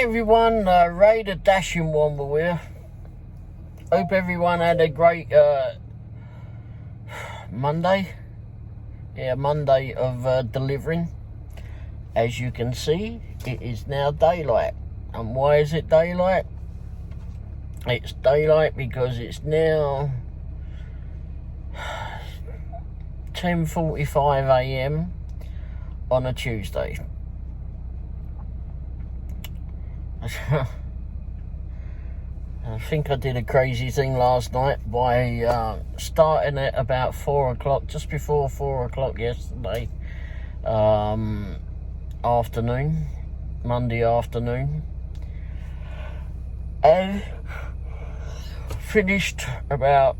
everyone, Ray the Dashing Womble here. Hope everyone had a great Monday. Yeah, Monday of delivering. As you can see, it is now daylight. And why is it daylight? It's daylight because it's now 10:45 AM on a Tuesday. I think I did a crazy thing last night by starting at about 4 o'clock, just before 4 o'clock yesterday afternoon, Monday afternoon, and finished about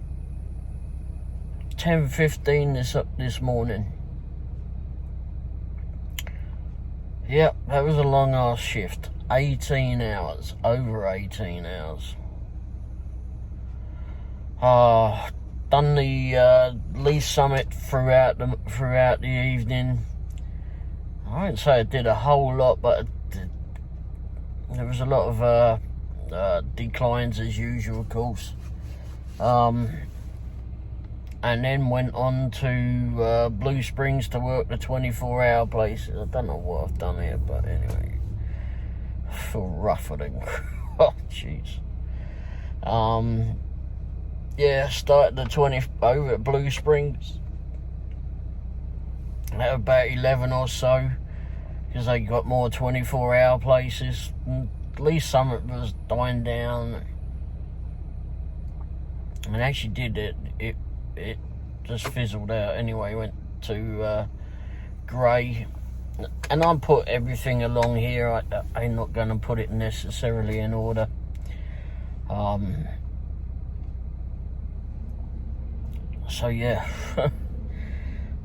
10:15 this morning. Yep, that was a long ass shift. 18 hours, over 18 hours. Done the Leith Summit throughout the evening. I won't say I did a whole lot, but there was a lot of declines as usual, of course. And then went on to Blue Springs to work the 24-hour places. I don't know what I've done here, but anyway, I feel rougher than oh jeez. Yeah, started the 20 over at Blue Springs at about 11 or so, because they got more 24-hour places. And Leith Summit was dying down, and actually did it just fizzled out anyway. Went to Grey, and I put everything along here. I'm not going to put it necessarily in order. So yeah,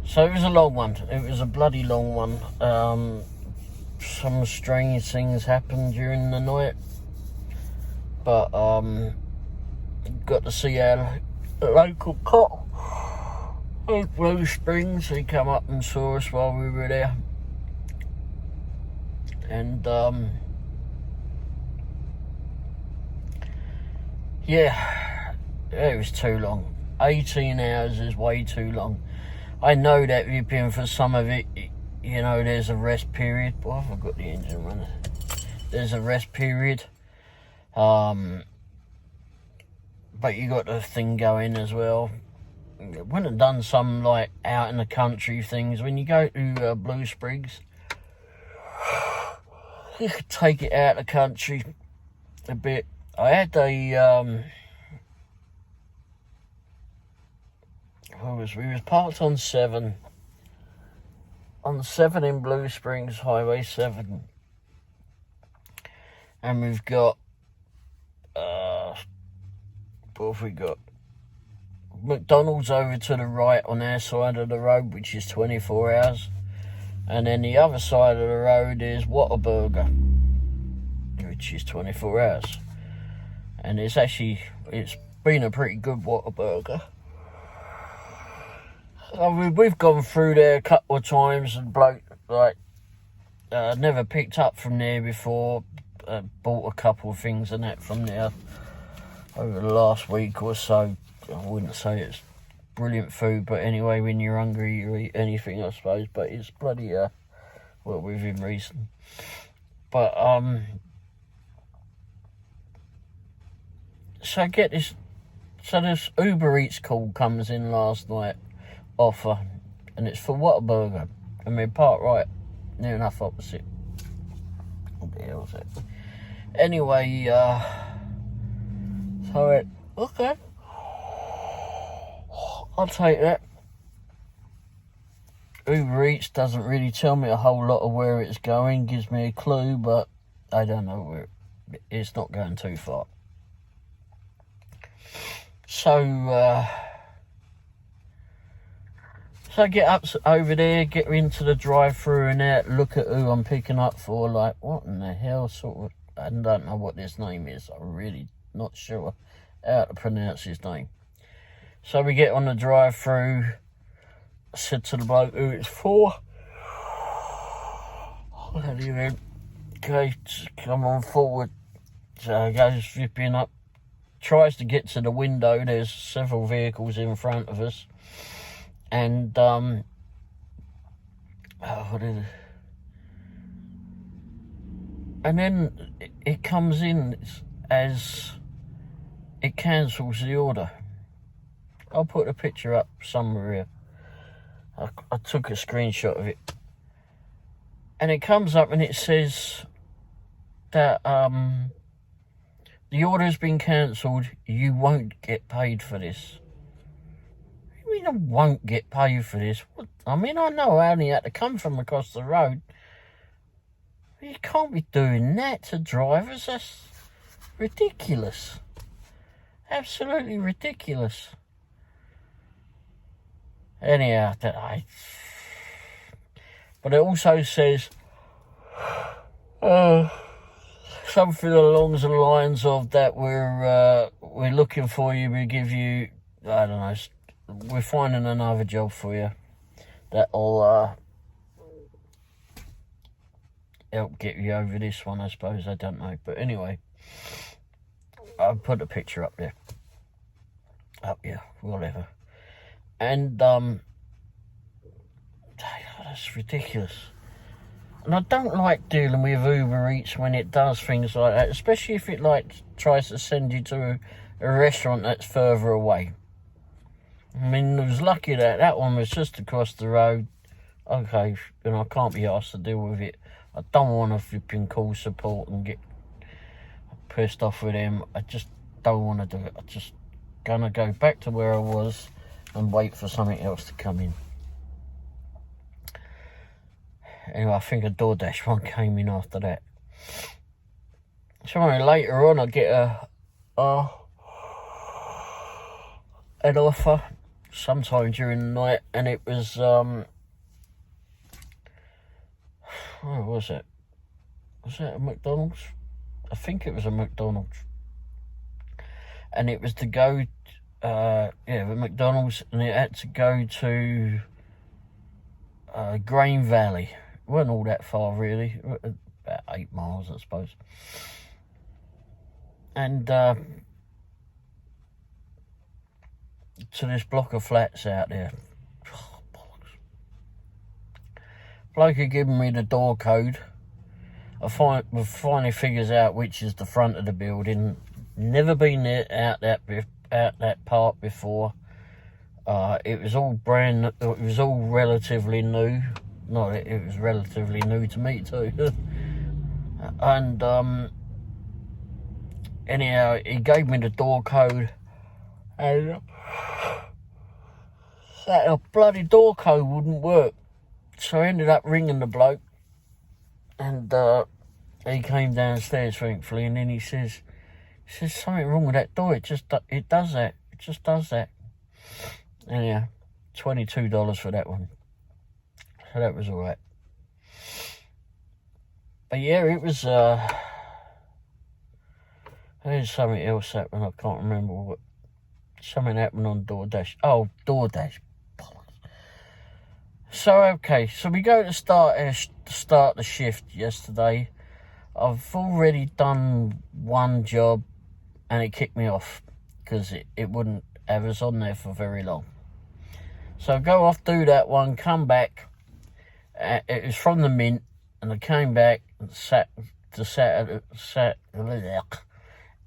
so it was a long one. It was a bloody long one. Some strange things happened during the night, but got to see our local cop at Blue Springs. He come up and saw us while we were there, and yeah, it was too long. 18 hours is way too long. I know that you've been for some of it, you know, there's a rest period. Boy, I forgot the engine running. There's a rest period. But you got the thing going as well. I wouldn't have done some like out in the country things. When you go to Blue Springs, you could take it out of the country a bit. I had we was parked on 7 in Blue Springs, Highway 7, and we've got what have we got? McDonald's over to the right on our side of the road, which is 24 hours, and then the other side of the road is Whataburger, which is 24 hours, and it's been a pretty good Whataburger. I mean, we've gone through there a couple of times, and bloke never picked up from there before. Bought a couple of things and that from there over the last week or so. I wouldn't say it's brilliant food, but anyway, when you're hungry, you eat anything, I suppose. But it's bloody well, within reason. But so get this. So this Uber Eats call comes in last night. Offer, and it's for Whataburger, and we park right near enough opposite. What the hell is it? Anyway, so okay, I'll take that. Uber Eats doesn't really tell me a whole lot of where it's going, gives me a clue, but I don't know where it's not going too far. So I get up over there, get into the drive-through and that, look at who I'm picking up for, like, what in the hell, sort of, I don't know what this name is. I'm really not sure how to pronounce his name. So we get on the drive-through, I said to the bloke who it's for, Okay, come on forward. So he goes zipping up, tries to get to the window. There's several vehicles in front of us. And, and then it comes in as it cancels the order. I'll put a picture up somewhere here. I took a screenshot of it. And it comes up and it says that the order's been cancelled. You won't get paid for this. What do you mean I won't get paid for this? What? I mean, I know I only had to come from across the road. You can't be doing that to drivers. That's ridiculous. Absolutely ridiculous. Anyhow, but it also says something along the lines of that we're looking for you. We give you, I don't know, we're finding another job for you that'll help get you over this one, I suppose. I don't know, but anyway, I'll put a picture up there. Up here, whatever. And that's ridiculous. And I don't like dealing with Uber Eats when it does things like that, especially if it tries to send you to a restaurant that's further away. I mean, I was lucky that one was just across the road. Okay, I can't be asked to deal with it. I don't want to flipping call support and get pissed off with them. I just don't want to do it. I'm just gonna go back to where I was and wait for something else to come in. Anyway, I think a DoorDash one came in after that. So anyway, later on I get an offer sometime during the night, and it was where was it? Was it a McDonald's? I think it was a McDonald's. And it was to go the McDonald's, and it had to go to Grain Valley. It wasn't all that far really, about 8 miles I suppose. And to this block of flats out there. Oh, bollocks. Bloke had given me the door code. I finally figures out which is the front of the building. Never been there out that part before. It was all it was all relatively new. No, it was relatively new to me too. And anyhow, he gave me the door code, and that bloody door code wouldn't work. So I ended up ringing the bloke, and he came downstairs, thankfully, and then he says something wrong with that door. It does that. It just does that. Anyhow, $22 for that one. So that was alright. But yeah, it was there's something else happened. I can't remember what. Something happened on DoorDash. Oh, DoorDash. So okay, so we go to start the shift yesterday. I've already done one job, and it kicked me off because it wouldn't have us on there for very long. So I go off, do that one, come back. It was from the Mint, and I came back and sat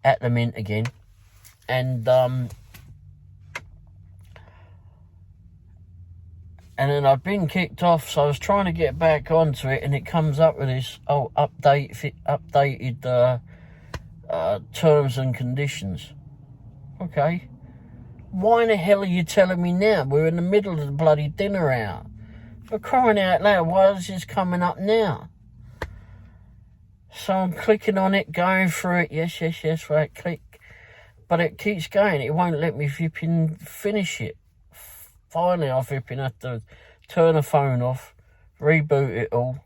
at the Mint again, and then I'd been kicked off, so I was trying to get back onto it, and it comes up with this updated terms and conditions. Okay, why in the hell are you telling me now? We're in the middle of the bloody dinner hour. For crying out loud, why is this coming up now? So I'm clicking on it, going through it. Yes, right, click. But it keeps going. It won't let me flipping finish it. Finally, I flipping have to turn the phone off, reboot it all,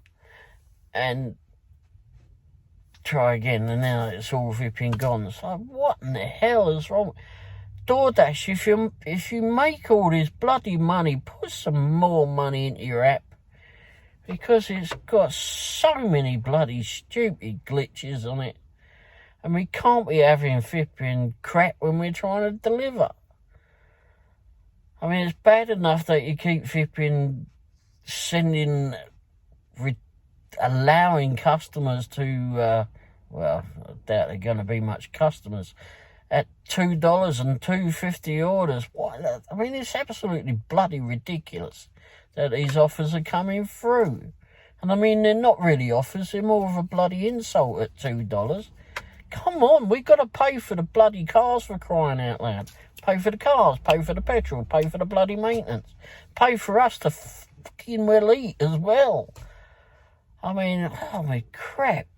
and try again. And now it's all flipping gone. So what in the hell is wrong? DoorDash, if you make all this bloody money, put some more money into your app. because it's got so many bloody stupid glitches on it. And we can't be having flipping crap when we're trying to deliver. I mean, it's bad enough that you keep flipping sending, allowing customers to, well, I doubt they're going to be much customers, at $2 and $2.50 orders. What? I mean, it's absolutely bloody ridiculous that these offers are coming through. And I mean, they're not really offers, they're more of a bloody insult at $2. Come on, we've got to pay for the bloody cars, for crying out loud. Pay for the cars, pay for the petrol, pay for the bloody maintenance. Pay for us to fucking well eat as well. I mean, oh my crap.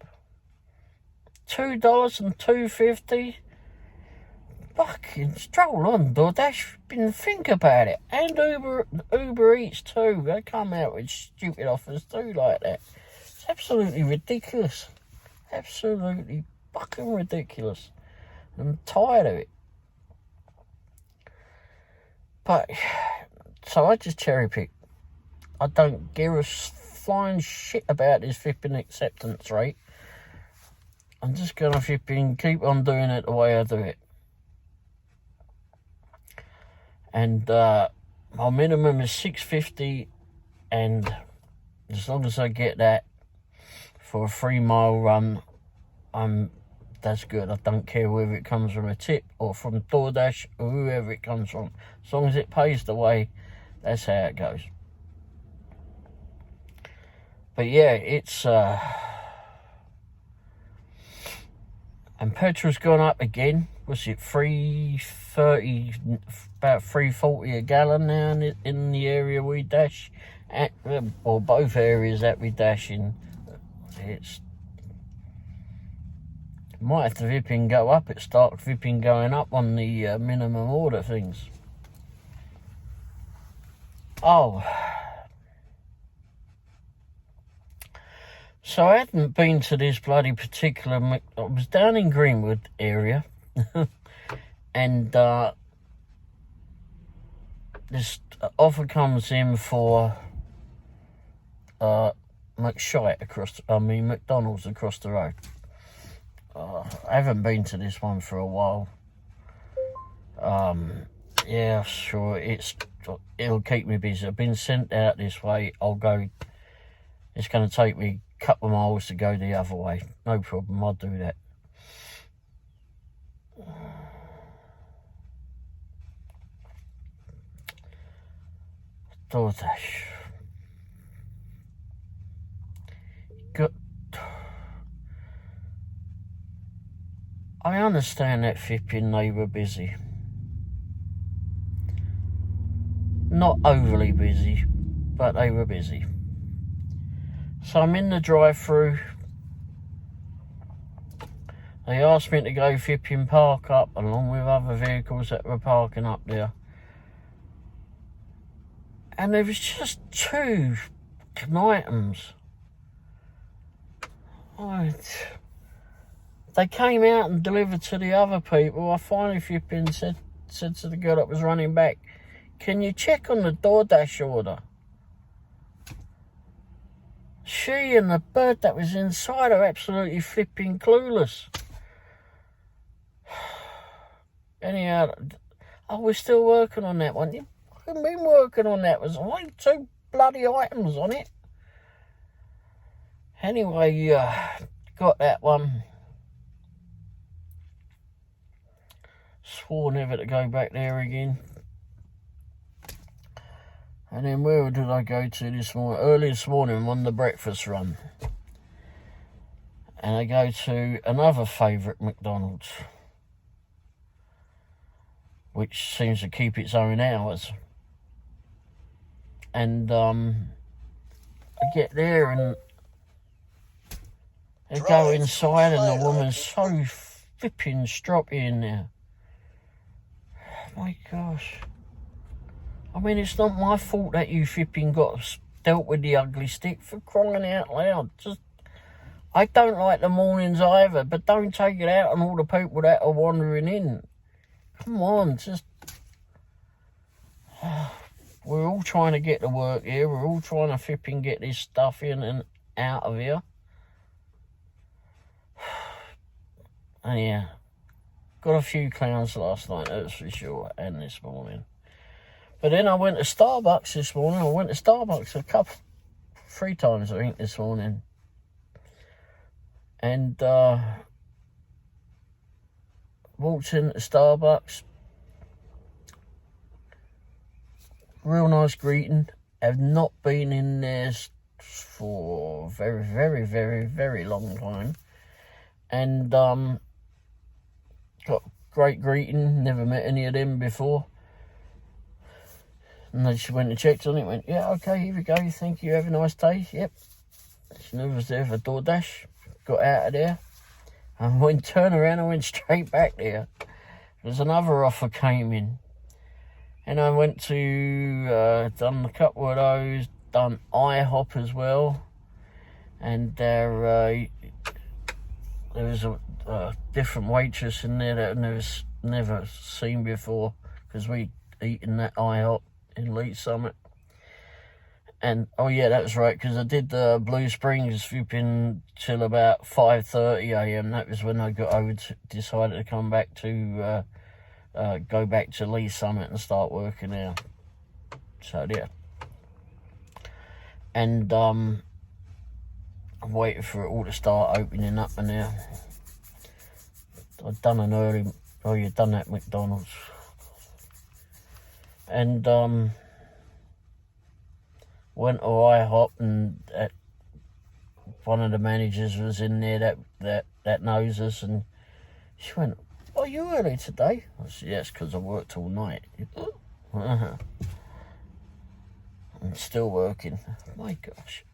$2 and $2.50? Fucking stroll on, DoorDash. Think about it. And Uber Eats too. They come out with stupid offers too like that. It's absolutely ridiculous. Absolutely fucking ridiculous. I'm tired of it. But, so I just cherry pick. I don't give a flying shit about this flipping acceptance rate. I'm just going to flipping keep on doing it the way I do it. And my minimum is $6.50, and as long as I get that for a 3-mile run, that's good. I don't care whether it comes from a tip or from DoorDash or whoever it comes from. As long as it pays the way, that's how it goes. But yeah, it's and petrol's gone up again. Was it $3.30, about $3.40 a gallon now in the area we dash at, or both areas that we dash in. It's might have to vipping go up. It starts vipping going up on the minimum order things. Oh, so I hadn't been to this bloody particular. I was down in Greenwood area, and this offer comes in for McDonald's across the road. I haven't been to this one for a while. Yeah, sure, it'll keep me busy. I've been sent out this way. I'll go. It's going to take me a couple of miles to go the other way. No problem, I'll do that. DoorDash. I understand that flipping they were busy. Not overly busy, but they were busy. So I'm in the drive-through. They asked me to go flipping park up along with other vehicles that were parking up there. And there was just 2 items. They came out and delivered to the other people. I finally flipping said to the girl that was running back, "Can you check on the DoorDash order?" She and the bird that was inside are absolutely flipping clueless. Anyhow, we're still working on that one. I've been working on that. There's only 2 bloody items on it. Anyway, got that one. Swore never to go back there again. And then where did I go to this morning? Early this morning on the breakfast run. And I go to another favourite McDonald's, which seems to keep its own hours. And I get there and I go inside and the woman's so flipping stroppy in there. Oh my gosh. I mean, it's not my fault that you flipping got dealt with the ugly stick, for crying out loud. I don't like the mornings either, but don't take it out on all the people that are wandering in. Come on, we're all trying to get to work here. We're all trying to flipping get this stuff in and out of here. And yeah, got a few clowns last night, that's for sure, and this morning. But then I went to Starbucks this morning. I went to Starbucks 3 times, I think, this morning. And walked into Starbucks. Real nice greeting. Have not been in there for a very, very, very, very long time. And got great greeting. Never met any of them before. And they just went and checked on it. Went, yeah, okay, here we go. Thank you. Have a nice day. Yep. She was there for DoorDash. Got out of there. And when turned around, I went straight back there. There's another offer came in. And I went to, done a couple of those, done IHOP as well. And there was a different waitress in there that I've never seen before, because we eaten that IHOP in Leeds Summit. And, oh yeah, that was right, because I did the Blue Springs flipping till about 5:30 a.m. That was when I got over decided to come back to, go back to Leeds Summit and start working there. So, yeah. And, I'm waiting for it all to start opening up and there. I've done an early, oh, you've done that McDonald's. And, went to IHOP, and one of the managers was in there that knows us, and she went, "Are you early today?" I said, "Yes, because I worked all night." I'm still working. My gosh.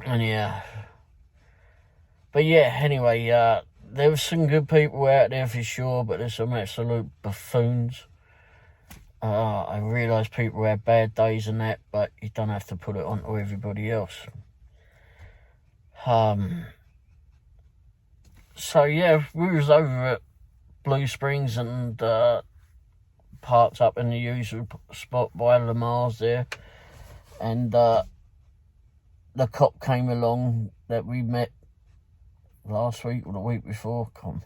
And yeah. But yeah, anyway, there were some good people out there for sure, but there's some absolute buffoons. I realise people have bad days and that, but you don't have to put it on to everybody else. So yeah, we was over at Blue Springs and parked up in the usual spot by Lamar's there. And the cop came along that we met last week or the week before. I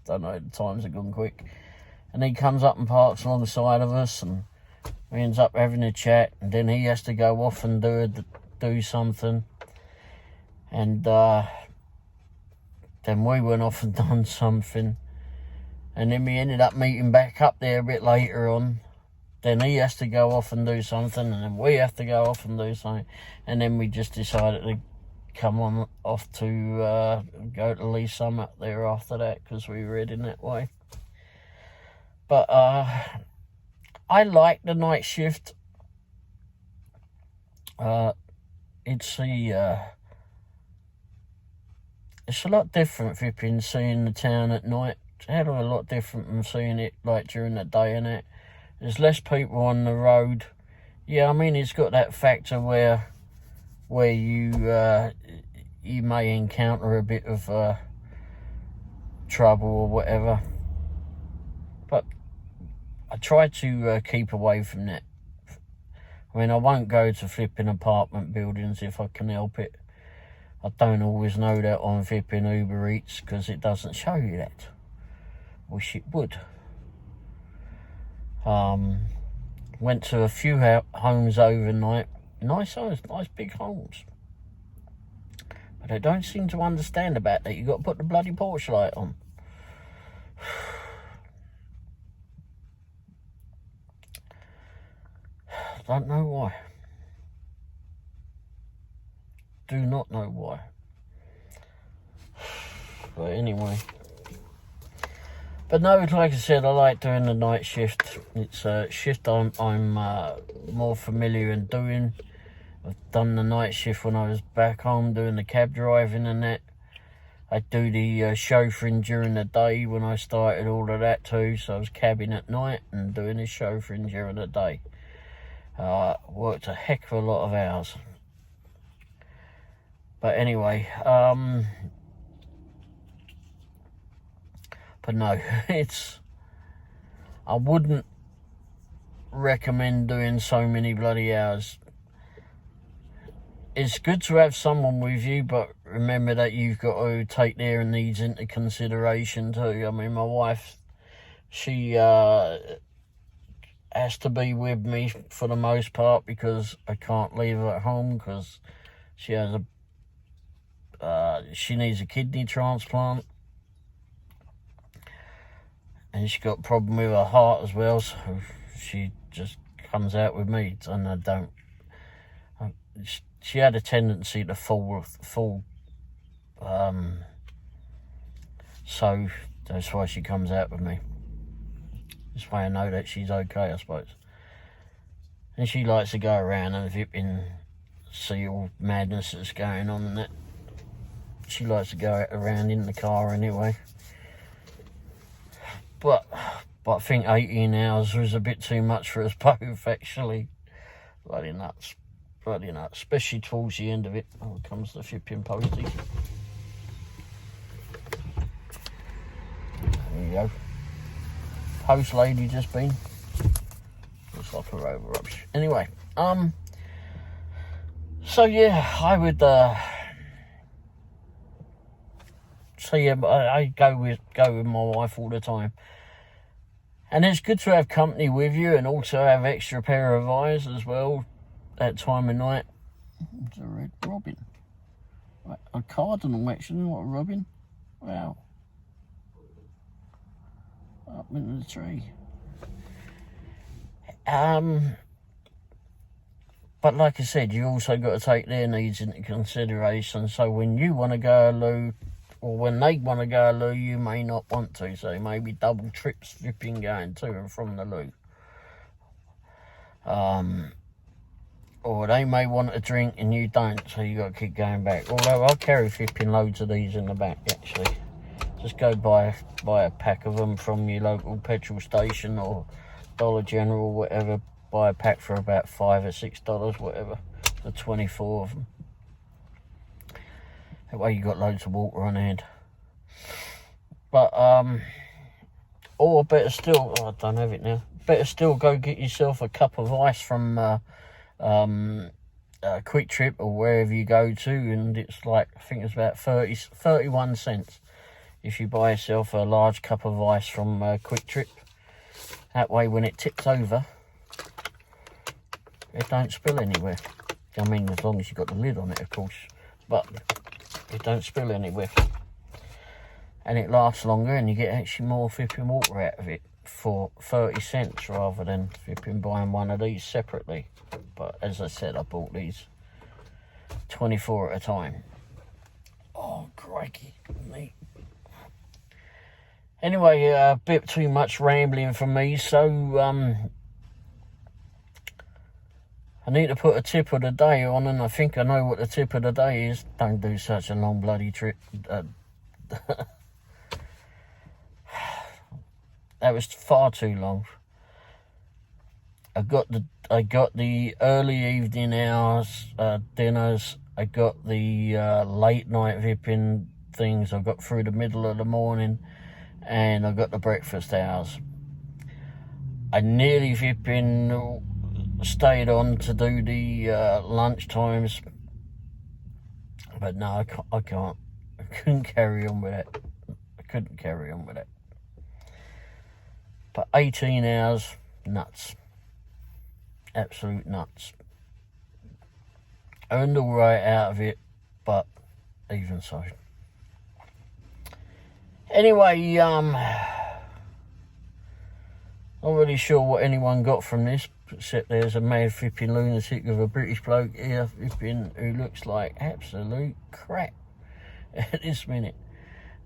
don't know, the times have gone quick. And he comes up and parks alongside of us, and we ends up having a chat, and then he has to go off and do something. And then we went off and done something. And then we ended up meeting back up there a bit later on. Then he has to go off and do something, and then we have to go off and do something. And then we just decided to come on off to go to Leeds Summit there after that, because we were heading that way. But I like the night shift. It's a lot different flipping seeing the town at night. It's a hell of a lot different from seeing it like during the day and that. There's less people on the road. Yeah, I mean, it's got that factor where you may encounter a bit of trouble or whatever. But I try to keep away from that. I mean, I won't go to flipping apartment buildings if I can help it. I don't always know that on flipping Uber Eats, because it doesn't show you that. Wish it would. Went to a few homes overnight. Nice homes, nice big homes. But they don't seem to understand about that. You've got to put the bloody porch light on. Don't know why. Do not know why. But anyway. But no, like I said, I like doing the night shift. It's a shift I'm more familiar in doing. I've done the night shift when I was back home doing the cab driving and that. I do the chauffeuring during the day when I started all of that too. So I was cabbing at night and doing the chauffeuring during the day. Worked a heck of a lot of hours. But anyway, but no, I wouldn't recommend doing so many bloody hours. It's good to have someone with you, but remember that you've got to take their needs into consideration too. I mean, my wife, she has to be with me for the most part because I can't leave her at home because she has she needs a kidney transplant, and she got a problem with her heart as well, so she just comes out with me, and I don't. She had a tendency to fall, so that's why she comes out with me. This way I know that she's okay, I suppose. And she likes to go around and see all madness that's going on and that. She likes to go around in the car anyway. But I think 18 hours was a bit too much for us both, actually. Bloody nuts. Bloody nuts. Especially towards the end of it. Oh, here comes the flipping postie. There you go. Post lady just been. Looks like a rover rubbish. Anyway, so yeah, I would so yeah, I go with my wife all the time. And it's good to have company with you and also have extra pair of eyes as well that time of night. It's a red robin. Right, a cardinal actually, not a robin. Wow. Up in the tree. But like I said, you also got to take their needs into consideration. So when you want to go a loo, or when they want to go a loo, you may not want to. So maybe double trips flipping going to and from the loo. Or they may want a drink and you don't, so you got to keep going back. Although I'll carry flipping loads of these in the back, actually. Just go buy a pack of them from your local petrol station or Dollar General or whatever. Buy a pack for about $5 or $6, whatever. For 24 of them. That way you got loads of water on hand. But, or better still, I don't have it now. Better still go get yourself a cup of ice from Quick Trip or wherever you go to. And it's like, I think it's about 31 cents. If you buy yourself a large cup of ice from Quick Trip. That way when it tips over, it don't spill anywhere. I mean, as long as you've got the lid on it, of course. But it don't spill anywhere. And it lasts longer and you get actually more flipping water out of it for 30 cents rather than flipping buying one of these separately. But as I said, I bought these 24 at a time. Oh, crikey. Neat. Anyway, a bit too much rambling for me, so I need to put a tip of the day on, and I think I know what the tip of the day is. Don't do such a long bloody trip. That was far too long. I got the early evening hours dinners. I got the late night vipping things. I got through the middle of the morning. And I got the breakfast hours. I nearly flipping stayed on to do the lunch times, but no, I can't. I couldn't carry on with it. But 18 hours, nuts. Absolute nuts. Earned all right out of it, but even so. Anyway, not really sure what anyone got from this, except there's a mad flipping lunatic of a British bloke here flipping who looks like absolute crap at this minute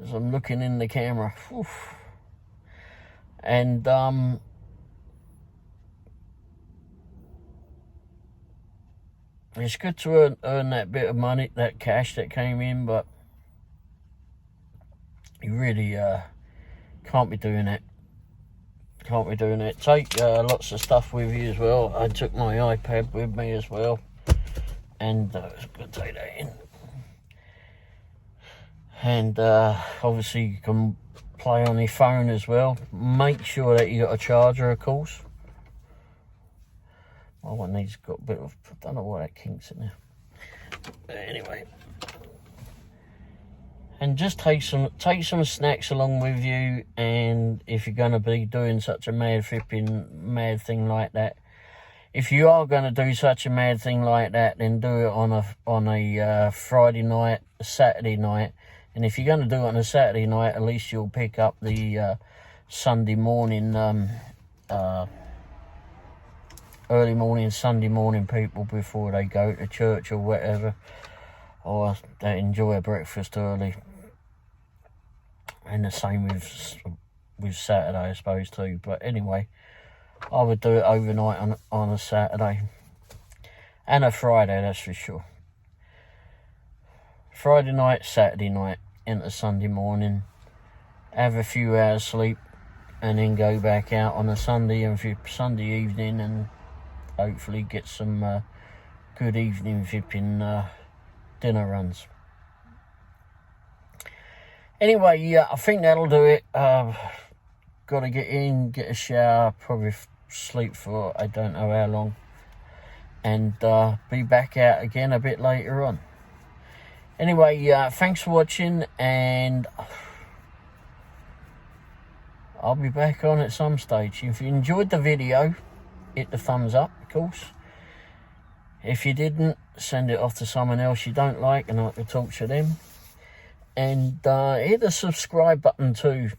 as I'm looking in the camera. Oof. And it's good to earn that bit of money, that cash that came in, but you really can't be doing that. Take lots of stuff with you as well. I took my iPad with me as well. And I was going to take that in. And obviously you can play on your phone as well. Make sure that you got a charger, of course. My one needs got a bit of, I don't know why that kinks in there. But anyway. And just take some snacks along with you, and if you're going to be doing such a mad thing like that, if you are going to do such a mad thing like that, then do it on a Friday night, a Saturday night. And if you're going to do it on a Saturday night, at least you'll pick up the Sunday morning, early morning, Sunday morning people before they go to church or whatever. Or they enjoy a breakfast early. And the same with Saturday, I suppose, too. But anyway, I would do it overnight on a Saturday. And a Friday, that's for sure. Friday night, Saturday night, into Sunday morning. Have a few hours sleep. And then go back out on a Sunday and Sunday evening. And hopefully get some good evening vipping dinner runs. Anyway, yeah, I think that'll do it. Got to get in, get a shower, probably sleep for I don't know how long, and be back out again a bit later on. Anyway, thanks for watching, and I'll be back on at some stage. If you enjoyed the video, hit the thumbs up, of course. If you didn't, send it off to someone else you don't like, and I can talk to them. And hit the subscribe button too.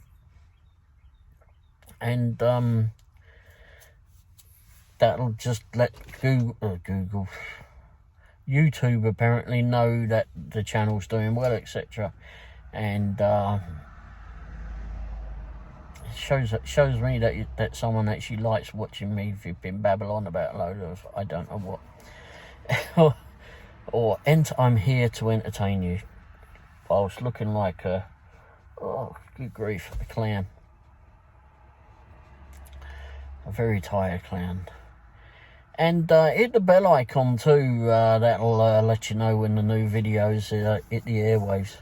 And that'll just let YouTube apparently know that the channel's doing well, etc. And it shows me that someone actually likes watching me flipping babble on about a load of I don't know what. or I'm here to entertain you. I was looking like a, oh, good grief, a clown. A very tired clown. And hit the bell icon too, that'll let you know when the new videos hit the airwaves.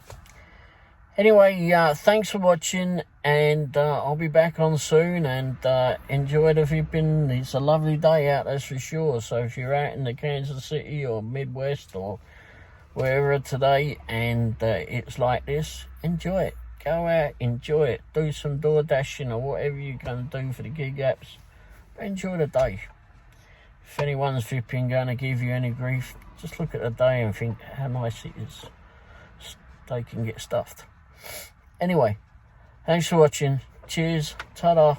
Anyway, thanks for watching, and I'll be back on soon, and enjoy the vipping. It's a lovely day out, that's for sure. So if you're out in the Kansas City or Midwest or wherever today, and it's like this, enjoy it. Go out, enjoy it. Do some door dashing or whatever you're going to do for the gig apps. Enjoy the day. If anyone's flipping going to give you any grief, just look at the day and think how nice it is. They can get stuffed. Anyway, thanks for watching. Cheers. Ta-da.